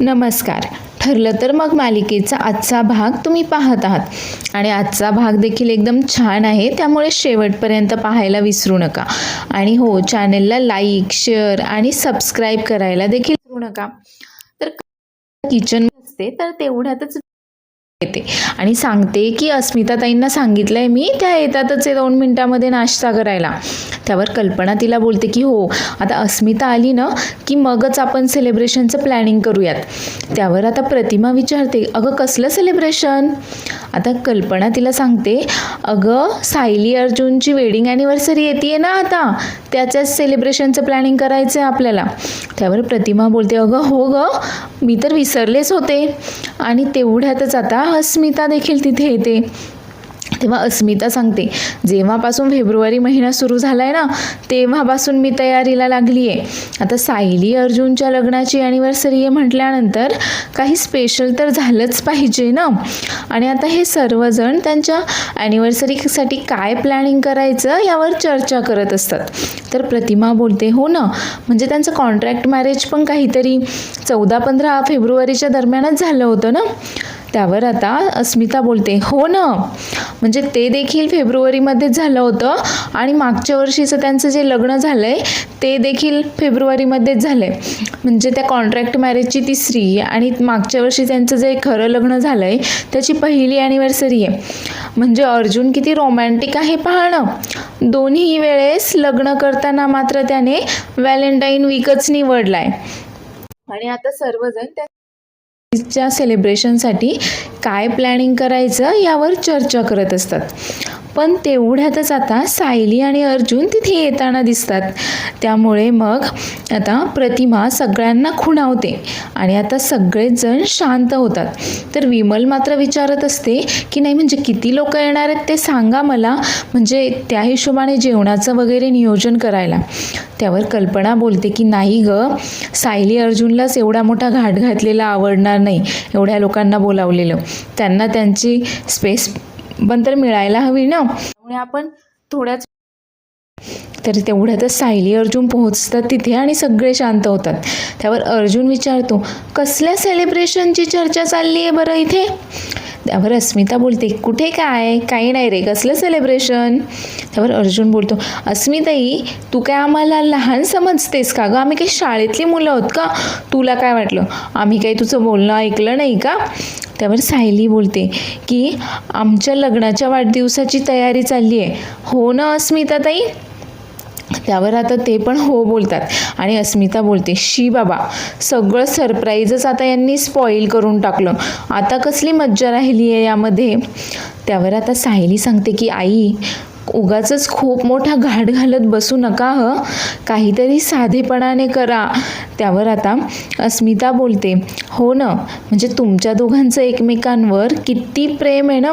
नमस्कार. ठरलं तर मग मालिकेचा आजचा भाग तुम्ही पाहत आहात आणि आजचा भाग देखील एकदम छान आहे, त्यामुळे शेवटपर्यंत पाहायला विसरू नका. आणि हो, चॅनेलला लाईक, शेअर आणि सबस्क्राईब करायला देखील विसरू नका. तर किचन असते तर तेवढ्यातच येते आणि सांगते की अस्मिताताईंना सांगितलंय मी, त्या येतातच आहे 2 मिनिटांमध्ये नाश्ता करायला. त्यावर कल्पना तिला बोलते की हो, आता अस्मिता आली ना की मगच आपण सेलिब्रेशनचं प्लॅनिंग करूयात. त्यावर आता प्रतिमा विचारते, अगं कसलं सेलिब्रेशन? आता कल्पना तिला सांगते, अगं सायली अर्जुनची वेडिंग ॲनिव्हर्सरी येते ना आता, त्याच्याच सेलिब्रेशनचं प्लॅनिंग करायचं आहे आपल्याला. त्यावर प्रतिमा बोलते, अगं हो गं, मी तर विसरलेच होते. आणि तेवढ्यातच आता अस्मिता देखील तिथे येते. तेव्हा अस्मिता सांगते, जेव्हापासून फेब्रुवारी महिना सुरू झाला आहे ना, तेव्हापासून मी तयारीला लागली आहे. आता सायली अर्जुनच्या लग्नाची ॲनिव्हर्सरी आहे म्हटल्यानंतर काही स्पेशल तर झालंच पाहिजे ना. आणि आता हे सर्वजण त्यांच्या ॲनिव्हर्सरीसाठी काय प्लॅनिंग करायचं यावर चर्चा करत असतात. तर प्रतिमा बोलते, हो ना, म्हणजे त्यांचं कॉन्ट्रॅक्ट मॅरेज पण काहीतरी 14-15 फेब्रुवारीच्या दरम्यानच झालं होतं ना. त्यावर आता अस्मिता बोलते, हो ना, म्हणजे ते देखील फेब्रुवारीमध्येच झालं होतं आणि मागच्या वर्षीचं त्यांचं जे लग्न झालं आहे ते देखील फेब्रुवारीमध्येच झालं आहे. म्हणजे त्या कॉन्ट्रॅक्ट मॅरेजची 3री आणि मागच्या वर्षी त्यांचं जे खरं लग्न झालं आहे त्याची 1ली ॲनिव्हर्सरी आहे. म्हणजे अर्जुन किती रोमॅन्टिक आहे पाहणं. दोन्ही वेळेस लग्न करताना मात्र त्याने व्हॅलेंटाईन वीकच निवडला आहे. आणि आता सर्वजण त्या सेलिब्रेशनसाठी काय प्लॅनिंग करायचं यावर चर्चा करत असतात. पण तेवढ्यातच आता सायली आणि अर्जुन तिथे येताना दिसतात. त्यामुळे मग आता प्रतिमा सगळ्यांना खुणावते आणि आता सगळेच जण शांत होतात. तर विमल मात्र विचारत असते की नाही, म्हणजे किती लोक येणार आहेत ते सांगा मला, म्हणजे त्या हिशोबाने जेवणाचं वगैरे नियोजन करायला. त्यावर कल्पना बोलते की नाही गं, सायली अर्जुनलाच एवढा मोठा घाट घातलेला आवडणार नाही, एवढ्या लोकांना बोलावलेलं. त्यांना त्यांची स्पेस पण तर मिळायला हवी ना, त्यामुळे आपण थोड्याच. तर तेवढ्यातच सायली अर्जुन पोहोचतात तिथे आणि सगळे शांत होतात. त्यावर अर्जुन विचारतो, कसल्या सेलिब्रेशनची चर्चा चालली आहे बरं इथे? त्यावर अस्मिता बोलते, कुठे काय, काही नाही रे, कसलं सेलिब्रेशन? त्यावर अर्जुन बोलतो, अस्मिताई तू काय आम्हाला लहान समजतेस का गं? आम्ही काही शाळेतली मुलं आहोत का? तुला काय वाटलं आम्ही काही तुझं बोलणं ऐकलं नाही का? त्यावर सायली बोलते की आमच्या लग्नाच्या वाढदिवसाची तयारी चालली आहे. हो ना अस्मिताताई? त्यावर आता ते पण हो बोलतात आणि अस्मिता बोलते, शी बाबा, सगळं सरप्राईजच आता यांनी स्पॉईल करून टाकलं, आता कसली मज्जा राहिली आहे यामध्ये. त्यावर आता सायली सांगते की आई, उगाचच खूप मोठा घाट घालत बसू नका हं, काहीतरी साधेपणाने करा. त्यावर आता अस्मिता बोलते, हो ना, म्हणजे तुमच्या दोघांचं एकमेकांवर किती प्रेम आहे ना,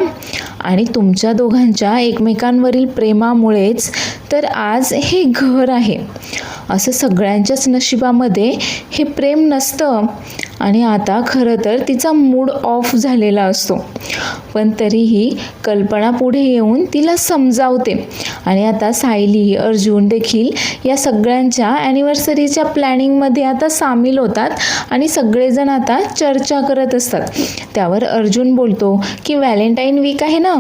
आणि तुमच्या दोघांच्या एकमेकांवरील प्रेमामुळेच तर आज हे घर आहे. असं सगळ्यांच्याच नशिबामध्ये हे प्रेम नसतं. आणि आता खरं तर तिचा मूड ऑफ झालेला असतो, पण तरीही कल्पना पुढे येऊन तिला समजावते. आणि आता सायली अर्जुन देखील या सगळ्यांच्या ॲनिव्हर्सरीच्या प्लॅनिंगमध्ये आता सामील होतात आणि सगळेजण आता चर्चा करत असतात. त्यावर अर्जुन बोलतो की व्हॅलेंटाईन वीक आहे ना,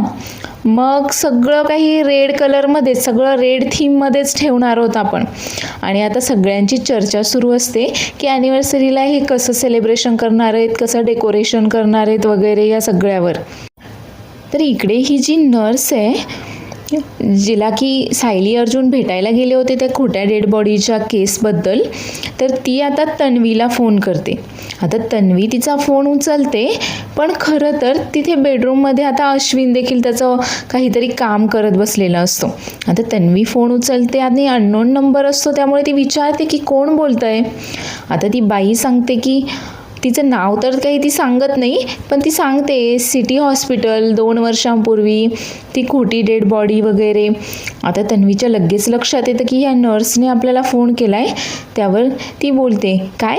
मग सगळं काही रेड कलरमध्ये, सगळं रेड थीममध्येच ठेवणार आहोत आपण. आणि आता सगळ्यांची चर्चा सुरू असते की ॲनिव्हर्सरीला हे कसं सेलिब्रेशन करणार आहेत, कसं डेकोरेशन करणार आहेत वगैरे या सगळ्यावर. तर इकडे ही जी नर्स आहे, जिला की सायली अर्जुन भेटायला गेले होते त्या खोट्या डेड बॉडीच्या केसबद्दल, तर ती आता तन्वीला फोन करते. आता तन्वी तिचा फोन उचलते, पण खरं तर तिथे बेडरूममध्ये आता अश्विन देखील त्याचं काहीतरी काम करत बसलेला असतो. आता तन्वी फोन उचलते आणि अननोन नंबर असतो, त्यामुळे ती विचारते की कोण बोलतं आहे. आता ती बाई सांगते की तिचं नाव तर काही ती सांगत नाही, पण ती सांगते सिटी हॉस्पिटल 2 वर्षांपूर्वी ती खोटी डेड बॉडी वगैरे. आता तन्वीच्या लगेच लक्षात येतं की या नर्सने आपल्याला फोन केला आहे. त्यावर ती बोलते, काय,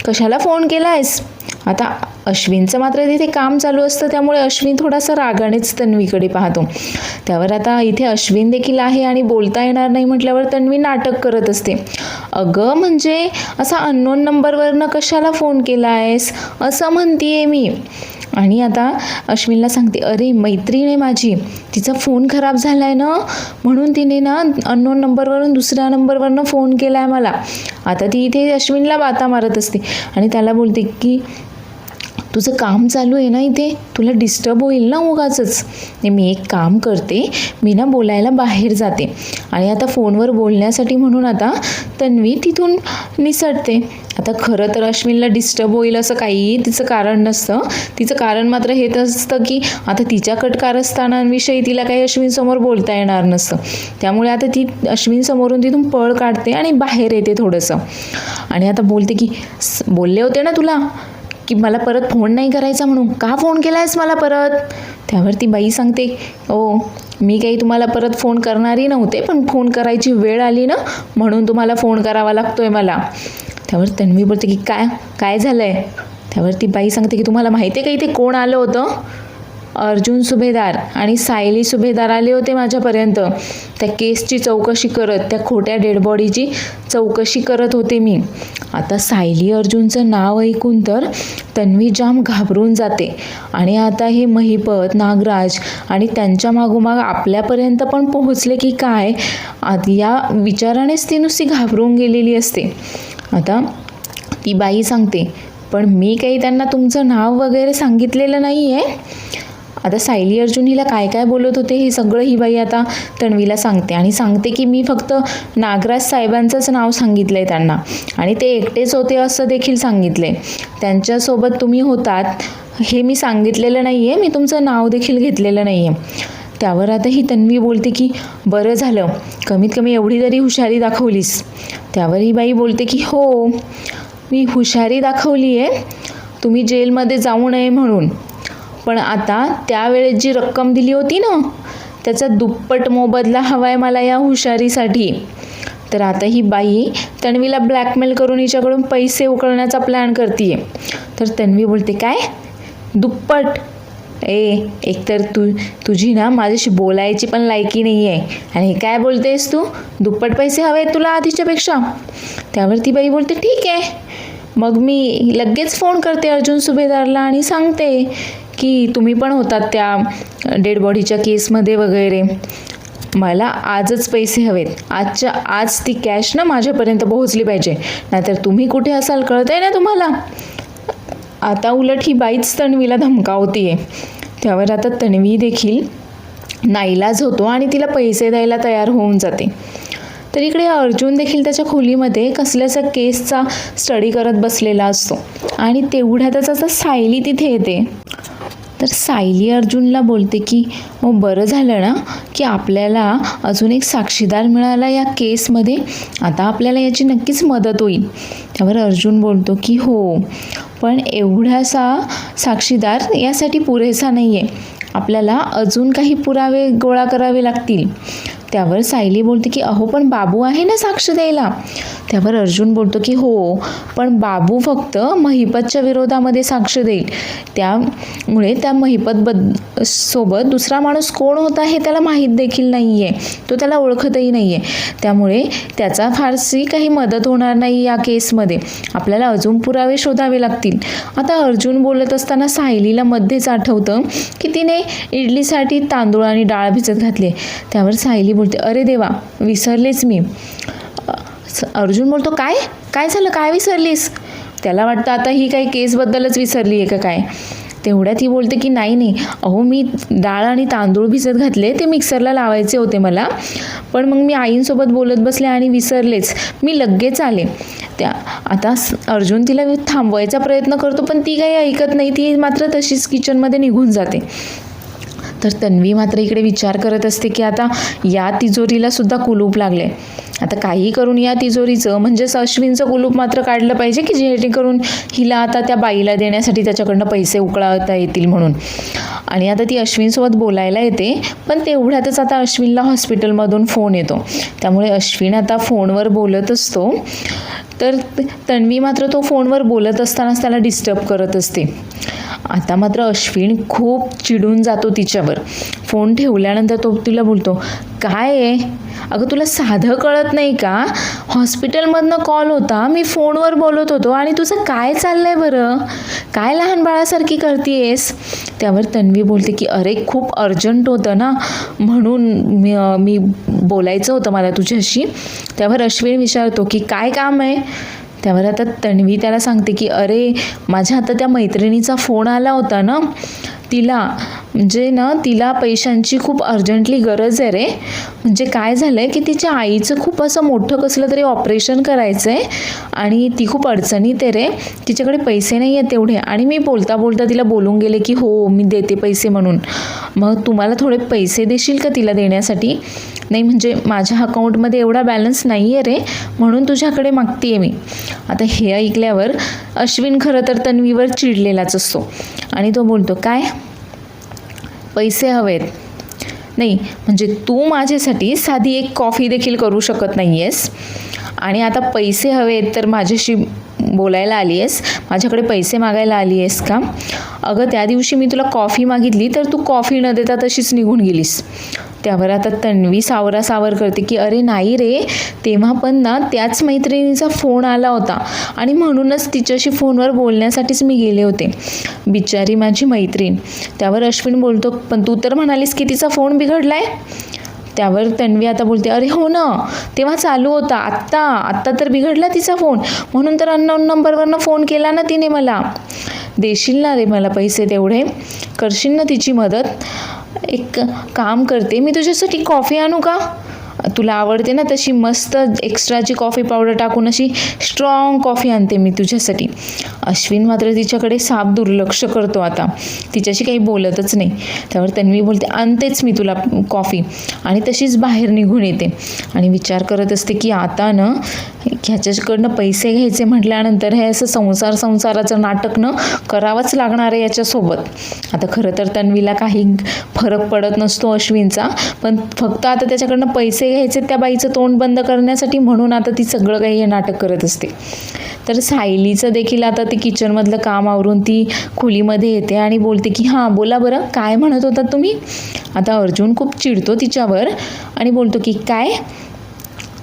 कशाला फोन केला आहेस? आता अश्विनचं मात्र तिथे काम चालू असतं, त्यामुळे अश्विन थोडासा रागानेच तन्वीकडे पाहतो. त्यावर आता इथे अश्विन देखील आहे आणि बोलता येणार नाही म्हटल्यावर तन्वी नाटक करत असते. अगं म्हणजे असा अननोन नंबरवरनं कशाला फोन केला आहेस असं म्हणतीये मी. आणि आता अश्विनला सांगते, अरे मैत्रीण आहे माझी, तिचा फोन खराब झाला आहे ना, म्हणून तिने ना अननोन नंबरवरून दुसऱ्या नंबरवरनं फोन केला आहे मला. आता ती इथे अश्विनला बाता मारत असते आणि त्याला बोलते की तुझं काम चालू आहे ना इथे, तुला डिस्टर्ब होईल ना उगाचच. मी एक काम करते, मी ना बोलायला बाहेर जाते. आणि आता फोनवर बोलण्यासाठी म्हणून आता तन्वी तिथून निसटते. आता खरं तर अश्विनला डिस्टर्ब होईल असं काही तिचं कारण नसतं. तिचं कारण मात्र हेच असतं की आता तिच्या कारस्थानांविषयी तिला काही अश्विनसमोर बोलता येणार नसतं. त्यामुळे आता ती अश्विनसमोरून तिथून पळ काढते आणि बाहेर येते थोडंसं. आणि आता बोलते की बोलले होते ना तुला की मला परत फोन नाही करायचा म्हणून, का फोन केला आहेस मला परत. त्यावर ती बाई सांगते, ओ मी काही तुम्हाला परत फोन करणारी नव्हते, पण फोन करायची वेळ आली ना म्हणून तुम्हाला फोन करावा लागतोय मला. त्यावर तन्वी बोलते की काय झालं आहे. त्यावर ती बाई सांगते की तुम्हाला माहिती आहे का इथे कोण आलं होतं. अर्जुन सुभेदार आणि सायली सुभेदार आले होते माझ्यापर्यंत. त्या केसची चौकशी करत, त्या खोट्या डेडबॉडीची चौकशी करत होते मी. आता सायली अर्जुनचं नाव ऐकून तर तन्वी जाम घाबरून जाते. आणि आता हे महिपत, नागराज आणि त्यांच्या मागोमाग आपल्यापर्यंत पण पोहोचले की काय, या विचारानेच ती नुसती घाबरून गेलेली असते. आता ती बाई सांगते, पण मी काही त्यांना तुमचं नाव वगैरे सांगितलेलं नाही आहे. आता सायली अर्जुन हिला काय काय बोलत होते हे सगळं ही बाई आता तन्वीला सांगते आणि सांगते की मी फक्त नागराज साहेबांचंच नाव सांगितलं आहे त्यांना आणि ते एकटेच होते असं देखील सांगितलं आहे. त्यांच्यासोबत तुम्ही होतात हे मी सांगितलेलं नाही आहे, मी तुमचं नाव देखील घेतलेलं नाही आहे. त्यावर आता ही तन्वी बोलते की बरं झालं, कमीत कमी एवढी तरी हुशारी दाखवलीस. त्यावर ही बाई बोलते की हो, मी हुशारी दाखवली आहे तुम्ही जेलमध्ये जाऊ नये म्हणून, पण आता त्यावेळेस जी रक्कम दिली होती ना त्याचा दुप्पट मोबदला हवा आहे मला या हुशारीसाठी. तर आता ही बाई तन्वीला ब्लॅकमेल करून हिच्याकडून पैसे उकळण्याचा प्लॅन करते. तर तन्वी बोलते काय दुप्पट, एकतर तुझी ना माझ्याशी बोलायची पण लायकी नाही आहे आणि हे काय बोलतेस तू, दुप्पट पैसे हवे तुला आधीच्यापेक्षा. त्यावर ती बाई बोलते ठीक आहे, मग मी लगेच फोन करते अर्जुन सुभेदारला आणि सांगते की तुम्ही पण होतात त्या डेड बॉडीच्या केसमध्ये वगैरे, मला आजच पैसे हवेत, आजच्या आज ती कॅश ना माझ्यापर्यंत पोहोचली पाहिजे, नाहीतर तुम्ही कुठे असाल कळतंय ना तुम्हाला. आता उलट ही बाईच तन्वीला धमकावतीये. त्यावर आता तन्वी देखील नाईलाज होतो आणि तिला पैसे द्यायला तयार होऊन जाते. तर इकडे अर्जुन देखील त्याच्या खोलीमध्ये कसल्याचा केसचा स्टडी करत बसलेला असतो आणि तेवढ्यातच आता सायली तिथे येते. तर सायली अर्जुनला बोलते की बरं झालं ना की आपल्याला अजून एक साक्षीदार मिळाला या केसमध्ये, आता आपल्याला याची नक्कीच मदत होईल. त्यावर अर्जुन बोलतो की हो, पण एवढासा साक्षीदार यासाठी पुरेसा नाही आहे, आपल्याला अजून काही पुरावे गोळा करावे लागतील. त्यावर सायली बोलते की अहो पण बाबू आहे ना साक्ष द्यायला. त्यावर अर्जुन बोलतो की हो, पण बाबू फक्त महिपतच्या विरोधामध्ये साक्ष देईल, त्यामुळे त्या महिपत सोबत दुसरा माणूस कोण होता हे त्याला माहीत देखील नाही आहे, तो त्याला ओळखतही नाही आहे, त्यामुळे त्याचा फारशी काही मदत होणार नाही या केसमध्ये, आपल्याला अजून पुरावे शोधावे लागतील. आता अर्जुन बोलत असताना सायलीला मध्येच आठवतं की तिने इडलीसाठी तांदूळ आणि डाळ भिजत घातली. त्यावर सायली बोलते अरे देवा, विसरलेच मी. अर्जुन बोलतो काय झालं, काय विसरलीस. त्याला वाटतं आता ही काही केसबद्दलच विसरली आहे का काय. तेवढ्यात ही बोलते की नाही अहो, मी डाळ आणि तांदूळ भिजत घातले, ते मिक्सरला लावायचे होते मला, पण मग मी आईंसोबत बोलत बसले आणि विसरलेच, मी लगेच आले. आता अर्जुन तिला थांबवायचा प्रयत्न करतो, पण ती काही ऐकत नाही, ती मात्र तशीच किचनमध्ये निघून जाते. तर तन्वी मात्र इकडे विचार करत असते की आता या तिजोरीला सुद्धा कुलूप लागले, आता काही करून या तिजोरीचं म्हणजेच अश्विनचं कुलूप मात्र काढलं पाहिजे की जेणेकरून हिला आता त्या बाईला देण्यासाठी त्याच्याकडनं पैसे उकळवता येतील म्हणून. आणि आता ती अश्विनसोबत बोलायला येते, पण तेवढ्यातच आता अश्विनला हॉस्पिटलमधून फोन येतो. त्यामुळे अश्विन आता फोनवर बोलत असतो तर तन्वी मात्र तो फोनवर बोलत असतानाच त्याला डिस्टर्ब करत असते. आता मात्र अश्विन खूप चिडून जातो तिच्यावर. फोन ठेवल्यानंतर तो तिला बोलतो, काय आहे अगं, तुला साधं कळत नाही का? हॉस्पिटलमधनं कॉल होता, मी फोनवर बोलत होतो आणि तुझं काय चाललंय बरं? काय लहान बाळासारखी करतीयेस? त्यावर तन्वी बोलते की अरे खूप अर्जंट होतं ना, म्हणून मी बोलायचं होतं मला तुझ्याशी. त्यावर अश्विन विचारतो की काय काम आहे? त्यावर आता तन्वी त्याला सांगते की अरे माझ्या आता त्या मैत्रिणीचा फोन आला होता ना, तिला पैशांची खूप अर्जंटली गरज आहे रे. म्हणजे काय झालं आहे की तिच्या आईचं खूप असं मोठं कसलं तरी ऑपरेशन करायचं आहे आणि ती खूप अडचणीत आहे रे. तिच्याकडे पैसे नाही आहेत तेवढे, आणि मी बोलता बोलता तिला बोलून गेले की हो मी देते पैसे म्हणून. मग तुम्हाला थोडे पैसे देशील का तिला देण्यासाठी? नाही म्हणजे माझ्या अकाउंटमध्ये एवढा बॅलन्स नाही आहे रे, म्हणून तुझ्याकडे मागते मी. आता हे ऐकल्यावर अश्विन खरं तर तन्वीवर चिडलेलाच असतो आणि तो बोलतो काय पैसे हवेत? नाही म्हणजे तू माझ्यासाठी साधी एक कॉफी देखील करू शकत नाही आहेस आणि आता पैसे हवेत तर माझ्याशी बोलायला आली आहेस, माझ्याकडे पैसे मागायला आली आहेस का? अगं त्या दिवशी मी तुला कॉफी मागितली तर तू कॉफी न देता तशीच निघून गेलीस. त्यावर आता तन्वी सावरासावर करते की अरे नाही रे, तेव्हा पण ना त्याच मैत्रिणीचा फोन आला होता आणि म्हणूनच तिच्याशी फोनवर बोलण्यासाठीच मी गेले होते, बिचारी माझी मैत्रीण. त्यावर अश्विन बोलतो पण तू तर म्हणालीस की तिचा फोन बिघडलाय. त्यावर तन्वी आता बोलते अरे हो ना, तेव्हा चालू होता, आत्ता तर बिघडला तिचा फोन, म्हणून तर अननोन नंबरवरनं फोन केला ना तिने मला. देशील ना रे मला पैसे तेवढे? करशील ना तिची मदत? एक काम करते, मी तुझ्यासाठी कॉफी आणू का? तुला आवडते ना तशी मस्त एक्स्ट्राची कॉफी पावडर टाकून अशी स्ट्रॉंग कॉफी आणते मी तुझ्यासाठी. अश्विन मात्र तिच्याकडे साफ दुर्लक्ष करतो, आता तिच्याशी काही बोलतच नाही. त्यावर तन्वी बोलते आणतेच मी तुला कॉफी, आणि तशीच बाहेर निघून येते आणि विचार करत असते की आता ना ह्याच्याकडनं पैसे घ्यायचे म्हटल्यानंतर हे असं संसाराचं नाटक न करावंच लागणार आहे याच्यासोबत. आता खरं तर तन्वीला काही फरक पडत नसतो अश्विनचा, पण फक्त आता त्याच्याकडनं पैसे घ्यायचे त्या बाईचं तोंड बंद करण्यासाठी, म्हणून आता ती सगळं काही हे नाटक करत असते. तर सायलीचं देखील आता ती किचनमधलं काम आवरून ती खोलीमध्ये येते आणि बोलते की हां बोला बरं, काय म्हणत होता तुम्ही? आता अर्जुन खूप चिडतो तिच्यावर आणि बोलतो की काय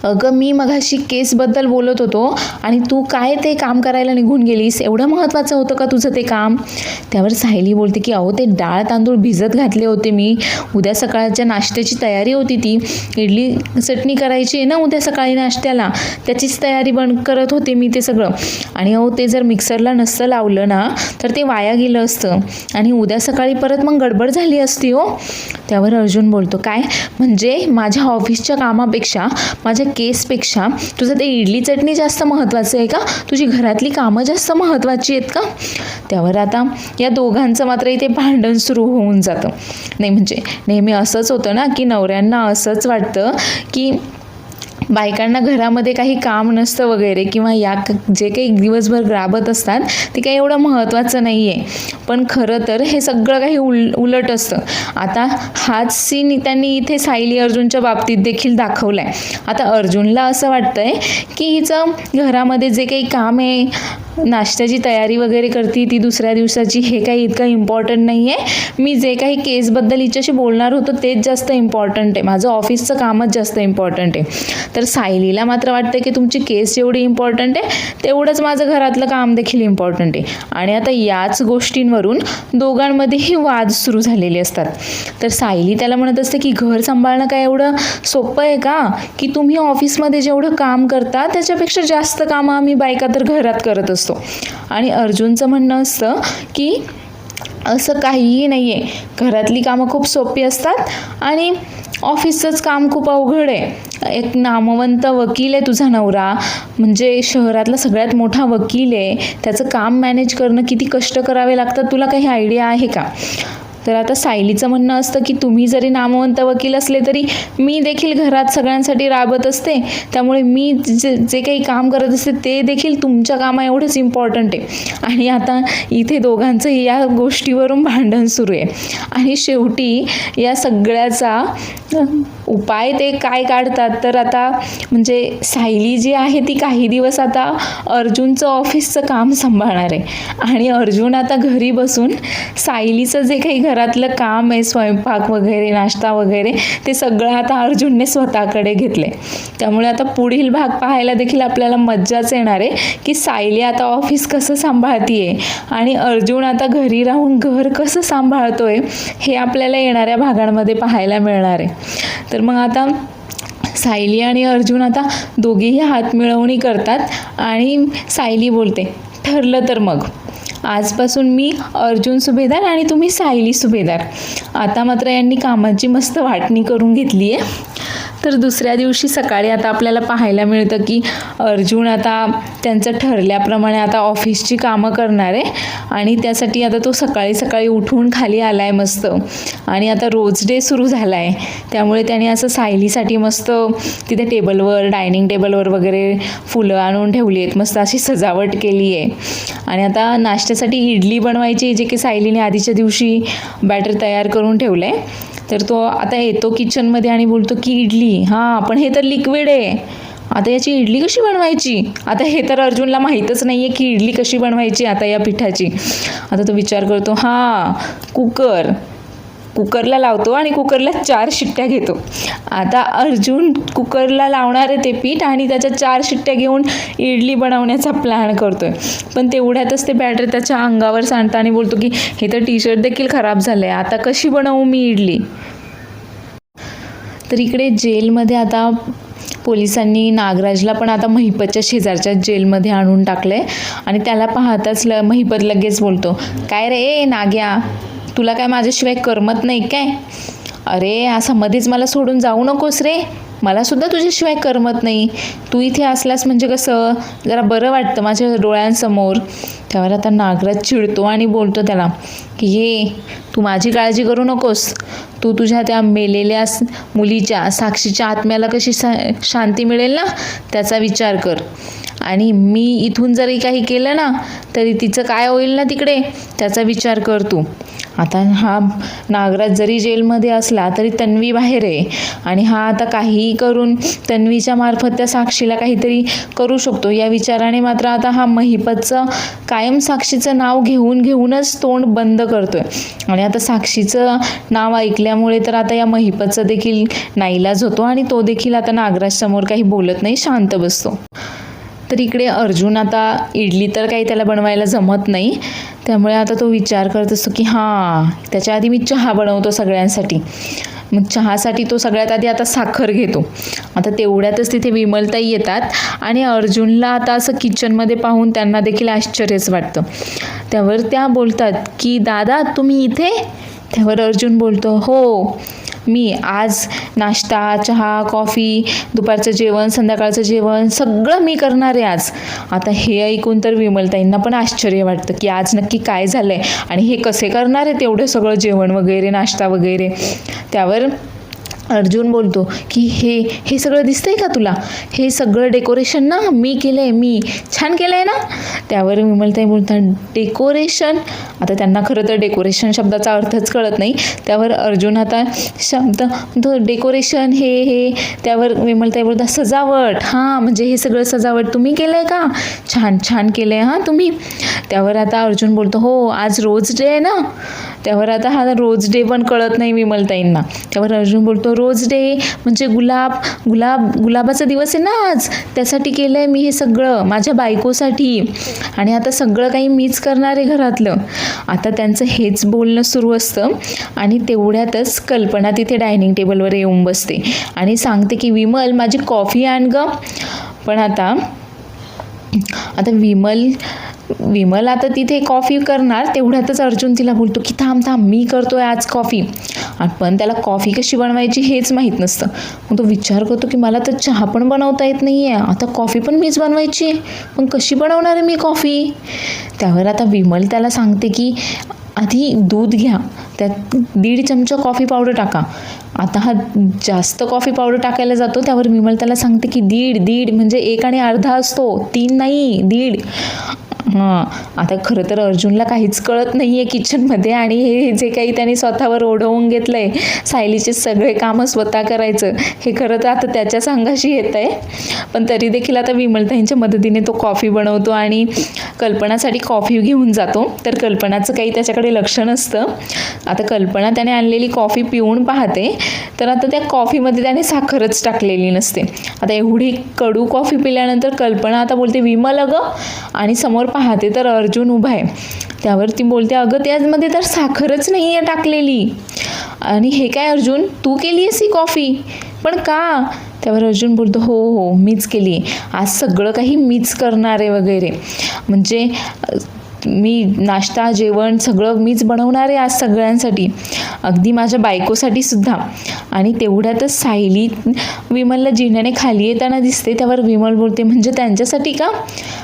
अगं, मी मगाशी केसबद्दल बोलत होतो आणि तू काय ते काम करायला निघून गेलीस? एवढं महत्त्वाचं होतं का तुझं ते काम? त्यावर सायली बोलते की अहो ते डाळ तांदूळ भिजत घातले होते मी, उद्या सकाळच्या नाश्त्याची तयारी होती, ती इडली चटणी करायची आहे ना उद्या सकाळी नाश्त्याला, त्याचीच तयारी करत होते मी ते सगळं. आणि अहो ते जर मिक्सरला नसतं लावलं ना तर ते वाया गेलं असतं आणि उद्या सकाळी परत मग गडबड झाली असती हो. त्यावर अर्जुन बोलतो काय म्हणजे माझ्या ऑफिसच्या कामापेक्षा, माझ्या केसपेक्षा तुझं ते इडली चटणी जास्त महत्त्वाचं आहे का? तुझी घरातली कामं जास्त महत्त्वाची आहेत का? त्यावर आता या दोघांचं मात्र इथे भांडण सुरू होऊन जातं. नाही म्हणजे नेहमी असंच होतं ना की नवऱ्यांना असंच वाटतं की बायकांना घरामध्ये काही काम नसतं वगैरे, किंवा जे काही दिवसभर राबत असतात ते काही एवढं महत्त्वाचं नाही आहे, पण खरं तर हे सगळं काही उलट असतं. आता हाच सीन त्यांनी इथे सायली अर्जुनच्या बाबतीत देखील दाखवला आहे. आता अर्जुनला असं वाटतंय की हिचं घरामध्ये जे काही काम आहे, नाश्त्याची तयारी वगैरे करते ती दुसऱ्या दिवसाची, हे काही इतकं इम्पॉर्टंट नाही आहे. मी जे काही केसबद्दल हिच्याशी बोलणार होतो तेच जास्त इम्पॉर्टंट आहे, माझं ऑफिसचं कामच जास्त इम्पॉर्टंट आहे. तर सायलीला मात्र वाटतं की तुमची केस जेवढी इम्पॉर्टंट आहे तेवढंच माझं घरातलं काम देखील इम्पॉर्टंट आहे. आणि आता याच गोष्टींवरून दोघांमध्येही वाद सुरू झालेले असतात. तर सायली त्याला म्हणत असते की घर सांभाळणं काय एवढं सोपं आहे का? की तुम्ही ऑफिसमध्ये जेवढं काम करता त्याच्यापेक्षा जास्त कामं आम्ही बायका तर घरात करत असतो. आणि अर्जुनचं म्हणणं असतं की असं काहीही नाही आहे, घरातली कामं खूप सोपी असतात आणि ऑफिसचंच काम खूप अवघड आहे. एक नामवंत वकील आहे तुझा नवरा, म्हणजे शहरातला सगळ्यात मोठा वकील आहे, त्याचं काम मॅनेज करणं किती कष्ट करावे लागतात तुला काही आयडिया आहे का? तर आता सायलीचं म्हणणं असतं की तुम्ही जरी नामवंत वकील असले तरी मी देखील घरात सगळ्यांसाठी राबत असते, त्यामुळे मी जे काही काम करत असते ते देखील तुमच्या कामा एवढंच इम्पॉर्टंट आहे. आणि आता इथे दोघांचंही या गोष्टीवरून भांडण सुरू आहे. आणि शेवटी या सगळ्याचा उपाय ते काय काढतात तर आता म्हणजे सायली जी आहे ती काही दिवस आता अर्जुनचं ऑफिसचं काम सांभाळणार आहे. आणि अर्जुन आता घरी बसून सायलीचं जे काही घरातलं काम आहे, स्वयंपाक वगैरे, नाश्ता वगैरे, ते सगळं आता अर्जुनने स्वतःकडे घेतले. त्यामुळे आता पुढील भाग पाहायला देखील आपल्याला मज्जाच येणार आहे की सायली आता ऑफिस कसं सांभाळतीये आणि अर्जुन आता घरी राहून घर कसं सांभाळतोय हे आपल्याला येणाऱ्या भागांमध्ये पाहायला मिळणार आहे. तर मग आता सायली आणि अर्जुन आता दोघेही हात मिळवणी करतात आणि सायली बोलते, ठरलं तर मग आजपासून मी अर्जुन सुभेदार आणि तुम्ही सायली सुभेदार. आता मात्र यांनी कामाची मस्त वाटणी करून घेतली आहे. तर दुसऱ्या दिवशी सकाळी आता आपल्याला पाहायला मिळतं की अर्जुन आता त्यांचं ठरल्याप्रमाणे आता ऑफिसची कामं करणार आहे आणि त्यासाठी आता तो सकाळी सकाळी उठून खाली आला आहे मस्त. आणि आता रोज डे सुरू झाला आहे, त्यामुळे त्याने असं सायलीसाठी मस्त तिथे टेबलवर, डायनिंग टेबलवर वगैरे फुलं आणून ठेवली आहेत, मस्त अशी सजावट केली आहे. आणि आता नाश्त्यासाठी इडली बनवायची, जे की सायलीने आधीच्या दिवशी बॅटर तयार करून ठेवलं आहे. तर तो आता येतो किचनमध्ये आणि बोलतो की इडली, हां पण हे तर लिक्विड आहे, आता याची इडली कशी बनवायची. आता हे तर अर्जुनला माहीतच नाही आहे की इडली कशी बनवायची आता या पिठाची. आता तो विचार करतो, हां कुकरला लावतो आणि कुकरला 4 शिट्ट्या घेतो. आता अर्जुन कुकरला लावणार आहे ते पीठ आणि त्याच्या 4 शिट्ट्या घेऊन इडली बनवण्याचा प्लॅन करतोय. पण तेवढ्यातच ते बॅटर त्याच्या अंगावर सांडतं आणि बोलतो की हे तर टी शर्ट देखील खराब झालं आहे, आता कशी बनवू मी इडली. तर इकडे जेलमध्ये आता पोलिसांनी नागराजला पण आता महिपतच्या शेजारच्या जेलमध्ये आणून टाकलंय. आणि त्याला पाहताच महिपत लगेच बोलतो, काय रे नाग्या, तुला काय माझ्याशिवाय करमत नाही काय. अरे असं मध्येच मला सोडून जाऊ नकोस रे, मला सुद्धा तुझ्याशिवाय करमत नाही. तू इथे असलास म्हणजे कसं जरा बरं वाटतं माझ्या डोळ्यांसमोर. त्यावर आता नागराज चिडतो आणि बोलतो त्याला की हे तू माझी काळजी करू नकोस, तू तुझ्या त्या मेलेल्या मुलीच्या साक्षीच्या आत्म्याला कशी शांती मिळेल ना त्याचा विचार कर. आणि मी इथून जरी काही केलं ना तरी तिचं काय होईल ना तिकडे त्याचा विचार कर तू. आता हा नागराज जरी जेलमध्ये असला तरी तन्वी बाहेर आहे आणि हा आता काहीही करून तन्वीच्या मार्फत त्या साक्षीला काहीतरी करू शकतो या विचाराने मात्र आता हा महिपतचं कायम साक्षीचं नाव घेऊनच तोंड बंद करतोय. आणि आता साक्षीचं नाव ऐकल्यामुळे तर आता या महिपतचं देखील नाईलाज होतो आणि तो देखील आता नागराज समोर काही बोलत नाही, शांत बसतो. तर इकडे अर्जुन आता इडली तर काही त्याला बनवायला जमत नाही, त्यामुळे आता तो विचार करत असतो की हां त्याच्या आधी मी चहा बनवतो सगळ्यांसाठी. मग चहासाठी तो सगळ्यात आधी आता साखर घेतो. आता तेवढ्यातच तिथे विमलताई येतात आणि अर्जुनला आता असं किचनमध्ये पाहून त्यांना देखील आश्चर्यच वाटतं. त्यावर त्या बोलतात की दादा तुम्ही इथे. त्यावर अर्जुन बोलतो, हो मी आज नाश्ता, चहा, कॉफी, दुपारचं जेवण, संध्याकाळचं जेवण सगळं मी करणार आहे आज. आता हे ऐकून तर विमलताईंना पण आश्चर्य वाटतं की आज नक्की काय झालं आहे आणि हे कसे करणार आहे तेवढं सगळं जेवण वगैरे, नाश्ता वगैरे. त्यावर अर्जुन बोलतो की हे सगळं दिसतंय का तुला, हे सगळं डेकोरेशन ना मी केलं आहे, मी छान केलं आहे ना. त्यावर विमलताई बोलतात डेकोरेशन. आता त्यांना खरं तर डेकोरेशन शब्दाचा अर्थच कळत नाही. त्यावर अर्जुन आता शब्द डेकोरेशन हे त्यावर विमलताई बोलतात सजावट, हां म्हणजे हे सगळं सजावट तुम्ही केलं आहे का, छान केलं आहे हां तुम्ही. त्यावर आता अर्जुन बोलतो हो आज रोज डे आहे ना. त्यावर आता हा रोज डे पण कळत नाही विमलताईंना. त्यावर अर्जुन बोलतो रोज डे म्हणजे गुलाबाचा दिवस आहे ना आज, त्यासाठी केलं आहे मी हे सगळं माझ्या बायकोसाठी आणि आता सगळं काही मीच करणार आहे घरातलं. आता त्यांचं हेच बोलणं सुरू असतं आणि तेवढ्यातच कल्पना तिथे डायनिंग टेबलवर येऊन बसते आणि सांगते की विमल माझी कॉफी आण गं. पण आता विमल आता तिथे कॉफी करणार, तेवढ्यातच अर्जुन तिला बोलतो की थांब मी करतोय आज कॉफी. पण त्याला कॉफी कशी बनवायची हेच माहीत नसतं. मग तो विचार करतो की मला तर चहा पण बनवता येत नाही आहे, आता कॉफी पण मीच बनवायची आहे, पण कशी बनवणार आहे मी कॉफी. त्यावर आता विमल त्याला सांगते की आधी दूध घ्या, त्यात 1.5 चमचा कॉफी पावडर टाका. आता हा जास्त कॉफी पावडर टाकायला जातो, त्यावर विमल त्याला सांगते की 1.5 म्हणजे 1 आणि अर्धा असतो, 3 नाही 1.5. आता खरं तर अर्जुनला काहीच कळत नाही आहे किचनमध्ये आणि हे जे काही त्याने स्वतःवर ओढवून घेतलं आहे, सायलीचे सगळे कामं स्वतः करायचं, हे खरं तर आता त्याच्याच अंगाशी येत आहे. पण तरी देखील आता विमलताईंच्या मदतीने तो कॉफी बनवतो आणि कल्पनासाठी कॉफी घेऊन जातो. तर कल्पनाचं काही त्याच्याकडे लक्ष नसतं. आता कल्पना त्याने आणलेली कॉफी पिऊन पाहते, तर आता त्या कॉफीमध्ये त्याने साखरच टाकलेली नसते. आता एवढी कडू कॉफी पिल्यानंतर कल्पना आता बोलते, विमल अगं, आणि समोर पाहते तर अर्जुन उभा आहे. त्यावर ती बोलते, अगं त्यामध्ये तर साखरच नाही आहे टाकलेली. आणि हे काय अर्जुन, तू केली आहेस ही कॉफी, पण का? त्यावर अर्जुन बोलतो, हो मीच केली आहे, आज सगळं काही मीच करणार आहे वगैरे, म्हणजे मी नाश्ता जेवण सगळं मीच बनवणार आहे आज सगळ्यांसाठी, अगदी माझ्या बायकोसाठी सुद्धा. आणि तेवढ्यातच सायली विमलला जिन्याने खाली येताना दिसते. त्यावर विमल बोलते, म्हणजे त्यांच्यासाठी का?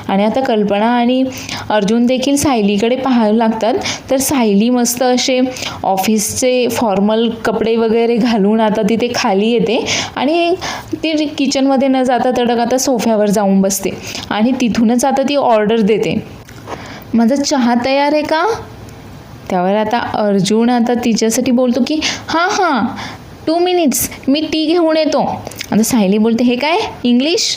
आणि आता कल्पना आणि अर्जुन देखील सायलीकडे पाहायला लागतात. तर सायली मस्त असे ऑफिसचे फॉर्मल कपडे वगैरे घालून आता तिथे खाली येते आणि ती किचनमध्ये न जाता तडक आता सोफ्यावर जाऊन बसते आणि तिथूनच आता ती ऑर्डर देते, माझा चहा तयार आहे का? त्यावर आता अर्जुन आता तिच्यासाठी बोलतो की हां 2 मिनिट्स मी टी घेऊन येतो. आता सायली बोलते, हे काय इंग्लिश?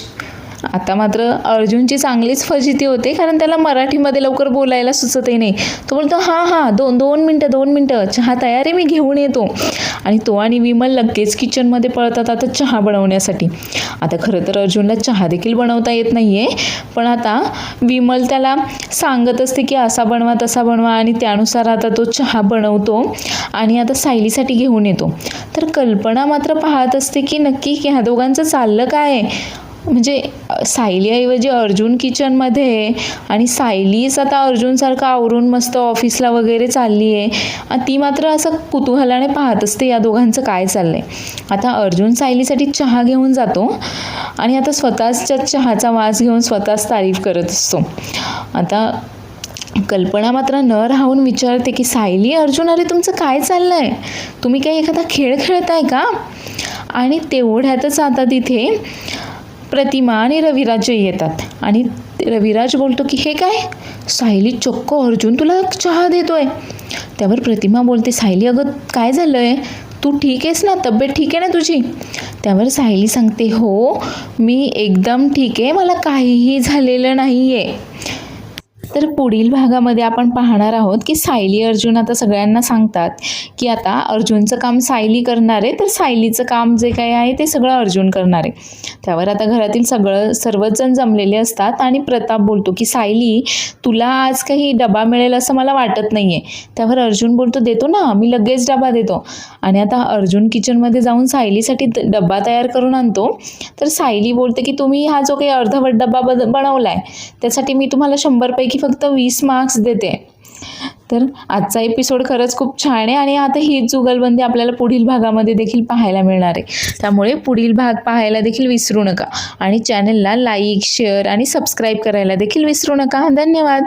आता मात्र अर्जुनची चांगलीच फजिती होते, कारण त्याला मराठीमध्ये लवकर बोलायला सुचतही नाही. तो बोलतो, हां 2 मिनटं चहा तयार आहे, मी घेऊन येतो. आणि तो आणि विमल लगेच किचनमध्ये पळतात आता चहा बनवण्यासाठी. आता खरं तर अर्जुनला चहा देखील बनवता येत नाही आहे, पण आता विमल त्याला सांगत असते की असा बनवा तसा बनवा, आणि त्यानुसार आता तो चहा बनवतो आणि आता सायलीसाठी घेऊन येतो. तर कल्पना मात्र पाहत असते की नक्की ह्या दोघांचं चाललं काय, म्हणजे सायलीऐवजी अर्जुन किचनमध्ये आणि सायलीच आता अर्जुनसारखं आवरून मस्त ऑफिसला वगैरे चालली आहे. ती मात्र असं कुतूहलाने पाहत असते या दोघांचं काय चाललंय. आता अर्जुन सायलीसाठी चहा घेऊन जातो आणि आता स्वतःच्या चहाचा वास घेऊन स्वतःच तारीफ करत असतो. आता कल्पना मात्र न राहून विचारते की सायली, अर्जुन, अरे तुमचं काय चाललंय, तुम्ही काही एखादा खेळ खेळताय का? आणि तेवढ्यातच आता तिथे प्रतिमा आणि रविराज येतात आणि रविराज बोलतो की हे काय, सायली चक्क अर्जुन तुला चहा देतोय. त्यावर प्रतिमा बोलते, सायली अगं काय झालंय, तू ठीक आहेस ना, तब्येत ठीक आहे ना तुझी? त्यावर सायली सांगते, हो मी एकदम ठीक आहे, मला काहीही झालेलं नाही आहे. तर पुढील भागामध्ये आपण पाहणार आहोत की सायली अर्जुन आता सगळ्यांना सांगतात की आता अर्जुनचं काम सायली करणार आहे, तर सायलीचं काम जे काही आहे ते सगळं अर्जुन करणार आहे. त्यावर आता घरातील सर्वच जण जमलेले असतात आणि प्रताप बोलतो की सायली, तुला आज काही डबा मिळेल असं मला वाटत नाही आहे. त्यावर अर्जुन बोलतो, देतो ना, मी लगेच डबा देतो. आणि आता अर्जुन किचनमध्ये जाऊन सायलीसाठी डबा तयार करून आणतो. तर सायली बोलते की तुम्ही हा जो काही अर्धवट डबा बनवला आहे त्यासाठी मी तुम्हाला 100 पैकी फक्त 20 मार्क्स देते. तर आजचा एपिसोड खरंच खूप छान आहे आणि आता हीच जुगलबंदी आपल्याला पुढील भागामध्ये देखील पाहायला मिळणार आहे. त्यामुळे पुढील भाग पाहायला देखील विसरू नका आणि चॅनलला लाईक, शेअर आणि सबस्क्राईब करायला देखील विसरू नका. धन्यवाद.